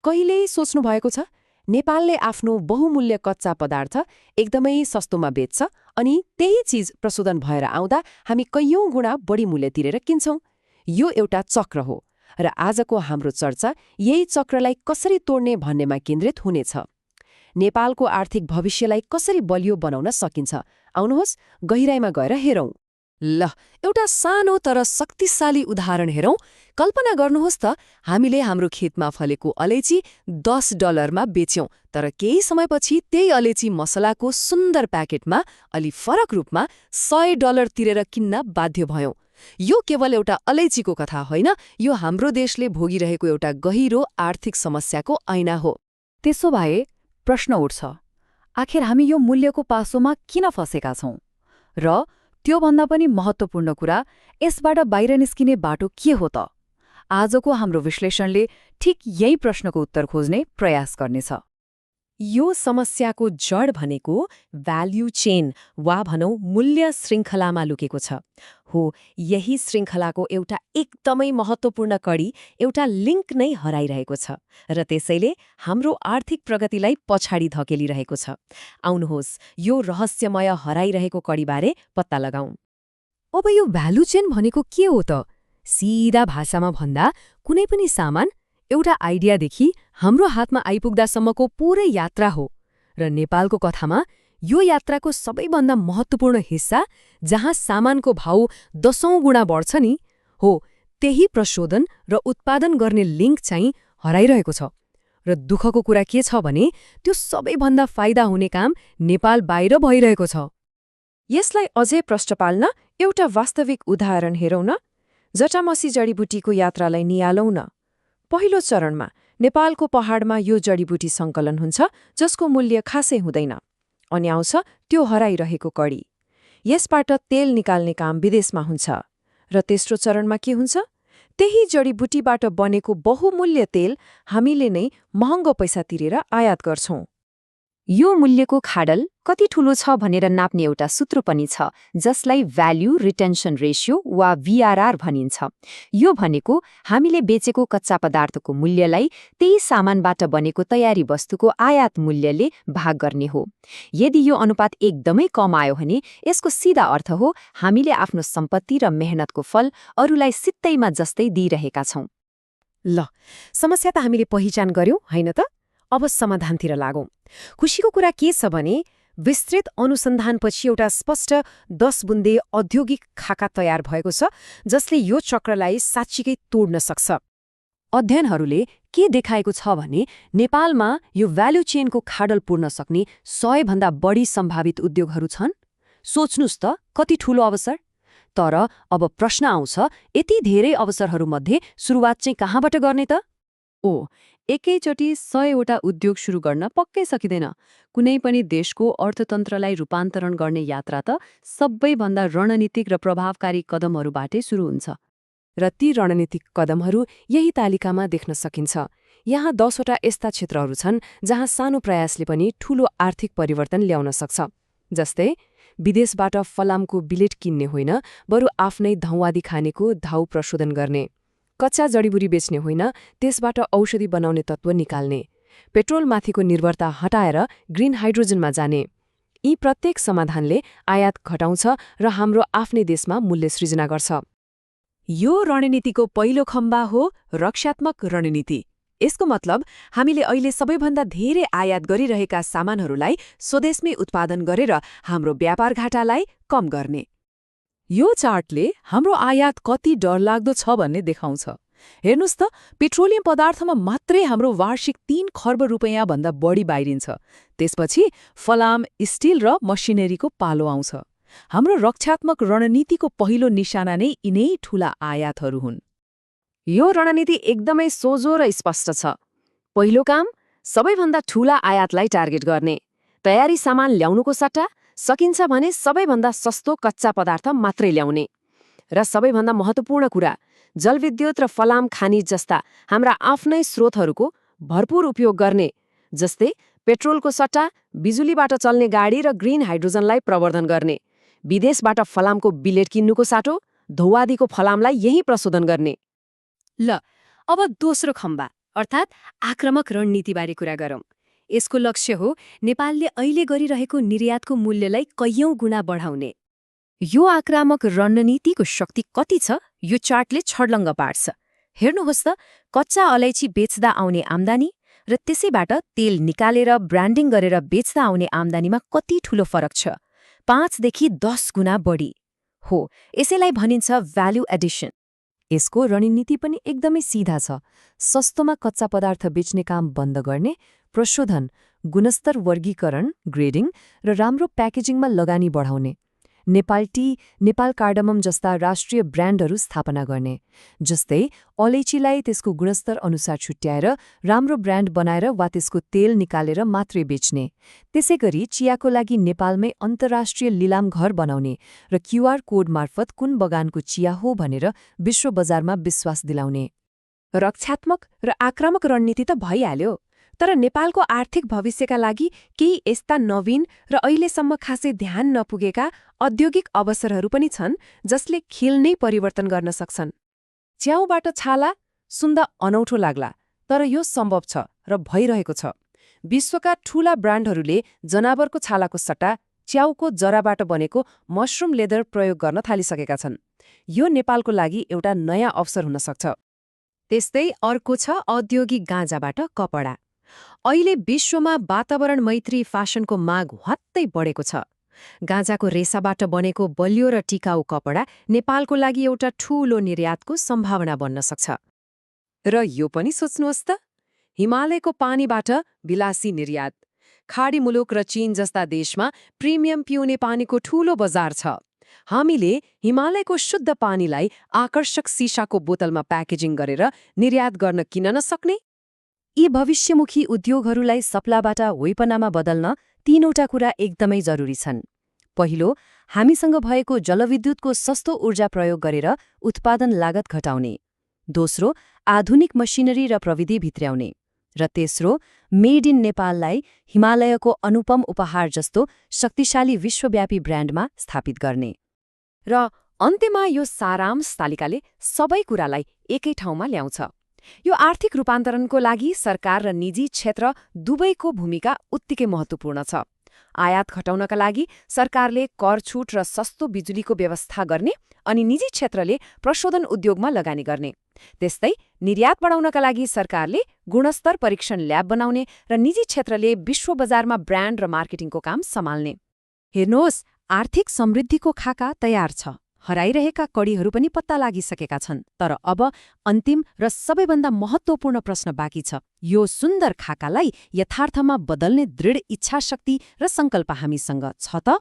कहिल्यै सोच्नु भएको छ नेपालले आफ्नो बहुमूल्य कच्चा पदार्थ एकदमै सस्तोमा बेच्छ अनि त्यही चिज प्रशोधन भएर आउँदा हामी कैयौं गुणा बढी मूल्य तिरेर किन्छौं। यो एउटा चक्र हो र आजको हाम्रो चर्चा यही चक्रलाई कसरी तोड्ने भन्नेमा केन्द्रित हुनेछ। नेपालको आर्थिक भविष्यलाई कसरी बलियो बनाउन सकिन्छ, आउनुहोस् गहिराईमा गएर हेरौं। ल, एउटा सानो तर शक्तिशाली उदाहरण हेरौं। कल्पना गर्नुहोस् त, हामीले हाम्रो खेतमा फलेको अलैँची $10 बेच्यौं, तर केही समयपछि त्यही अलैँची मसलाको सुन्दर प्याकेटमा अलि फरक रूपमा $100 तिरेर किन्न बाध्य भयौं। यो केवल एउटा अलैँचीको कथा होइन, यो हाम्रो देशले भोगिरहेको एउटा गहिरो आर्थिक समस्याको ऐना हो। त्यसो भए प्रश्न उठ्छ, आखिर हामी यो मूल्यको पासोमा किन फँसेका छौं? र त्योभन्दा पनि महत्त्वपूर्ण कुरा, यसबाट बाहिर निस्किने बाटो के हो त? आजको हाम्रो विश्लेषणले ठिक यही प्रश्नको उत्तर खोज्ने प्रयास गर्नेछ। यो समस्याको जड भनेको भ्याल्यू चेन वा भनौं मूल्य श्रृङ्खलामा लुकेको छ। हो, यही श्रृङ्खलाको एउटा एकदमै महत्त्वपूर्ण कडी, एउटा लिङ्क नै हराइरहेको छ र त्यसैले हाम्रो आर्थिक प्रगतिलाई पछाडि धकेलिरहेको छ। आउनुहोस् यो रहस्यमय हराइरहेको कडीबारे पत्ता लगाउँ। अब यो भ्यालु चेन भनेको के हो त? सिधा भाषामा भन्दा कुनै पनि सामान एउटा आइडियादेखि हाम्रो हातमा आइपुग्दासम्मको पूरै यात्रा हो। र नेपालको कथामा यो यात्राको सबैभन्दा महत्त्वपूर्ण हिस्सा, जहाँ सामानको भाउ 10औं गुणा बढ्छ नि, हो त्यही प्रशोधन र उत्पादन गर्ने लिङ्क चाहिँ हराइरहेको छ। र दुःखको कुरा के छ भने त्यो सबैभन्दा फाइदा हुने काम नेपाल बाहिर भइरहेको छ। यसलाई अझै प्रष्ट पाल्न एउटा वास्तविक उदाहरण हेरौँ न। जटामसी जडीबुटीको यात्रालाई निहालौँ न। पहिलो चरणमा नेपालको पहाडमा यो जडीबुटी सङ्कलन हुन्छ, जसको मूल्य खासै हुँदैन, अनि आउँछ त्यो हराइरहेको कडी। यसबाट तेल निकाल्ने काम विदेशमा हुन्छ। र तेस्रो चरणमा के हुन्छ? त्यही जडीबुटीबाट बनेको बहुमूल्य तेल हामीले नै महँगो पैसा तिरेर आयात गर्छौं। यो मूल्यको खाडल कति ठूलो छ भनेर नाप्ने एउटा सूत्र पनि छ, जसलाई भ्याल्यू रिटेन्सन रेशियो वा VRR भनिन्छ। यो भनेको हामीले बेचेको कच्चा पदार्थको मूल्यलाई त्यही सामानबाट बनेको तयारी वस्तुको आयात मूल्यले भाग गर्ने हो। यदि यो अनुपात एकदमै कम आयो भने यसको सिधा अर्थ हो हामीले आफ्नो सम्पत्ति र मेहनतको फल अरूलाई सित्तैमा जस्तै दिइरहेका छौं। ल, समस्या त हामीले पहिचान गर्यौं हैन त? अब समाधानतिर लागौं। खुशीको कुरा के छ भने विस्तृत अनुसन्धानपछि एउटा स्पष्ट 10 बुन्दे औद्योगिक खाका तयार भएको छ, जसले यो चक्रलाई साँच्चीकै तोड्न सक्छ। अध्ययनहरूले के देखाएको छ भने नेपालमा यो भ्यालु चेनको खाडल पुर्न सक्ने 100 भन्दा बढी सम्भावित उद्योगहरू छन्। सोच्नुस् त, कति ठूलो अवसर! तर अब प्रश्न आउँछ, यति धेरै अवसरहरूमध्ये सुरुवात चाहिँ कहाँबाट गर्ने त? एकैचोटि 100वटा उद्योग सुरु गर्न पक्कै सकिँदैन। कुनै पनि देशको अर्थतन्त्रलाई रूपान्तरण गर्ने यात्रा त सबैभन्दा रणनीतिक र प्रभावकारी कदमहरूबाटै सुरु हुन्छ। र ती रणनीतिक कदमहरू यही तालिकामा देख्न सकिन्छ। यहाँ 10वटा यस्ता क्षेत्रहरू छन् जहाँ सानो प्रयासले पनि ठूलो आर्थिक परिवर्तन ल्याउन सक्छ। जस्तै विदेशबाट फलामको बिलेट किन्ने होइन, बरु आफ्नै धौवादी खानेको धाउ प्रशोधन गर्ने। कच्चा जडीबुटी बेच्ने होइन, त्यसबाट औषधि बनाउने तत्त्व निकाल्ने। पेट्रोलमाथिको निर्भरता हटाएर ग्रिन हाइड्रोजनमा जाने। यी प्रत्येक समाधानले आयात घटाउँछ र हाम्रो आफ्नै देशमा मूल्य सृजना गर्छ। यो रणनीतिको पहिलो खम्बा हो रक्षात्मक रणनीति। यसको मतलब हामीले अहिले सबैभन्दा धेरै आयात गरिरहेका सामानहरूलाई स्वदेशमै उत्पादन गरेर हाम्रो व्यापार घाटालाई कम गर्ने। यो चार्टले हाम्रो आयात कति डरलाग्दो छ भन्ने देखाउँछ। हेर्नुस् त, पेट्रोलियम पदार्थमा मात्रै हाम्रो वार्षिक 3 खर्ब रुपैयाँ भन्दा बढी बाहिरिन्छ। त्यसपछि फलाम, स्टिल र मसिनरीको पालो आउँछ। हाम्रो रक्षात्मक रणनीतिको पहिलो निशाना नै यिनै ठूला आयातहरू हुन्। यो रणनीति एकदमै सोझो र स्पष्ट छ। पहिलो काम, सबैभन्दा ठूला आयातलाई टार्गेट गर्ने। तयारी सामान ल्याउनुको सट्टा सकिन्छ भने सबैभन्दा सस्तो कच्चा पदार्थ मात्रै ल्याउने। र सबैभन्दा महत्त्वपूर्ण कुरा, जलविद्युत र फलाम खनिज जस्ता हाम्रा आफ्नै स्रोतहरूको भरपूर उपयोग गर्ने। जस्तै पेट्रोलको सट्टा बिजुलीबाट चल्ने गाडी र ग्रिन हाइड्रोजनलाई प्रवर्धन गर्ने। विदेशबाट फलामको बिलेट किन्नुको साटो धौवादीको फलामलाई यही प्रशोधन गर्ने। ल, अब दोस्रो खम्बा, अर्थात् आक्रामक रणनीतिबारे कुरा गरौँ। यसको लक्ष्य हो नेपालले अहिले गरिरहेको निर्यातको मूल्यलाई कैयौं गुणा बढाउने। यो आक्रामक रणनीतिको शक्ति कति छ यो चार्टले छर्लङ्ग पार्छ। हेर्नुहोस् त, कच्चा अलैँची बेच्दा आउने आम्दानी र त्यसैबाट तेल निकालेर ब्रान्डिङ गरेर बेच्दा आउने आम्दानीमा कति ठूलो फरक छ। 5 देखि 10 गुणा बढी हो। यसैलाई भनिन्छ भ्याल्यू एडिसन। यसको रणनीति पनि एकदमै सिधा छ। सस्तोमा कच्चा पदार्थ बेच्ने काम बन्द गर्ने, प्रशोधन, गुणस्तर वर्गीकरण ग्रेडिङ र राम्रो प्याकेजिङमा लगानी बढाउने। नेपाल टी, नेपाल कार्डमम जस्ता राष्ट्रिय ब्रान्डहरू स्थापना गर्ने। जस्तै अलैँचीलाई त्यसको गुणस्तर अनुसार छुट्याएर राम्रो ब्रान्ड बनाएर वा त्यसको तेल निकालेर मात्रै बेच्ने। त्यसैगरी चियाको लागि नेपालमै अन्तर्राष्ट्रिय लिलाम घर बनाउने र क्यूआर कोड मार्फत कुन बगानको चिया हो भनेर विश्व बजारमा विश्वास दिलाउने। रक्षात्मक र आक्रामक रणनीति त भइहाल्यो, तर नेपालको आर्थिक भविष्यका लागि केही यस्ता नवीन र अहिलेसम्म खासै ध्यान नपुगेका औद्योगिक अवसरहरू पनि छन् जसले खेल नै परिवर्तन गर्न सक्छन्। च्याउबाट छाला सुन्दा अनौठो लाग्ला, तर यो सम्भव छ र भइरहेको छ। विश्वका ठूला ब्रान्डहरूले जनावरको छालाको सट्टा च्याउको जराबाट बनेको मशरूम लेदर प्रयोग गर्न थालिसकेका छन्। यो नेपालको लागि एउटा नयाँ अवसर हुन सक्छ। त्यस्तै अर्को छ औद्योगिक गाँजाबाट कपडा। अहिले विश्वमा वातावरण मैत्री फेसनको माग हत्तै बढेको छ। गाँजाको रेसाबाट बनेको बलियो र टिकाउ कपडा नेपालको लागि एउटा ठूलो निर्यातको सम्भावना बन्न सक्छ। र यो पनि सोच्नुहोस् त, हिमालयको पानीबाट विलासी निर्यात। खाडी मुलुक र चीन जस्ता देशमा प्रिमियम पिउने पानीको ठूलो बजार छ। हामीले हिमालयको शुद्ध पानीलाई आकर्षक सिसाको बोतलमा प्याकेजिङ गरेर निर्यात गर्न किन नसक्ने? यी भविष्यमुखी उद्योगहरूलाई सप्लाबाट वेपनामा बदल्न 3वटा कुरा एकदमै जरुरी छन्। पहिलो, हामीसँग भएको जलविद्युतको सस्तो ऊर्जा प्रयोग गरेर उत्पादन लागत घटाउने। दोस्रो, आधुनिक मसिनरी र प्रविधि भित्र्याउने। र तेस्रो, मेड इन नेपाललाई हिमालयको अनुपम उपहार जस्तो शक्तिशाली विश्वव्यापी ब्रान्डमा स्थापित गर्ने। र अन्त्यमा यो सारांश तालिकाले सबै कुरालाई एकै ठाउँमा ल्याउँछ। यो आर्थिक रूपान्तरणको लागि सरकार र निजी क्षेत्र दुवैको भूमिका उत्तिकै महत्त्वपूर्ण छ। आयात घटाउनका लागि सरकारले कर छुट र सस्तो बिजुलीको व्यवस्था गर्ने अनि निजी क्षेत्रले प्रशोधन उद्योगमा लगानी गर्ने। त्यस्तै निर्यात बढाउनका लागि सरकारले गुणस्तर परीक्षण ल्याब बनाउने र निजी क्षेत्रले विश्व बजारमा ब्रान्ड र मार्केटिङको काम सम्हाल्ने। हेर्नुहोस्, आर्थिक समृद्धिको खाका तयार छ। हराइरहेका कडीहरू पनि पत्ता लागिसकेका छन्। तर अब अन्तिम र सबैभन्दा महत्त्वपूर्ण प्रश्न बाँकी छ। यो सुन्दर खाकालाई यथार्थमा बदल्ने दृढ इच्छाशक्ति र सङ्कल्प हामीसँग छ त?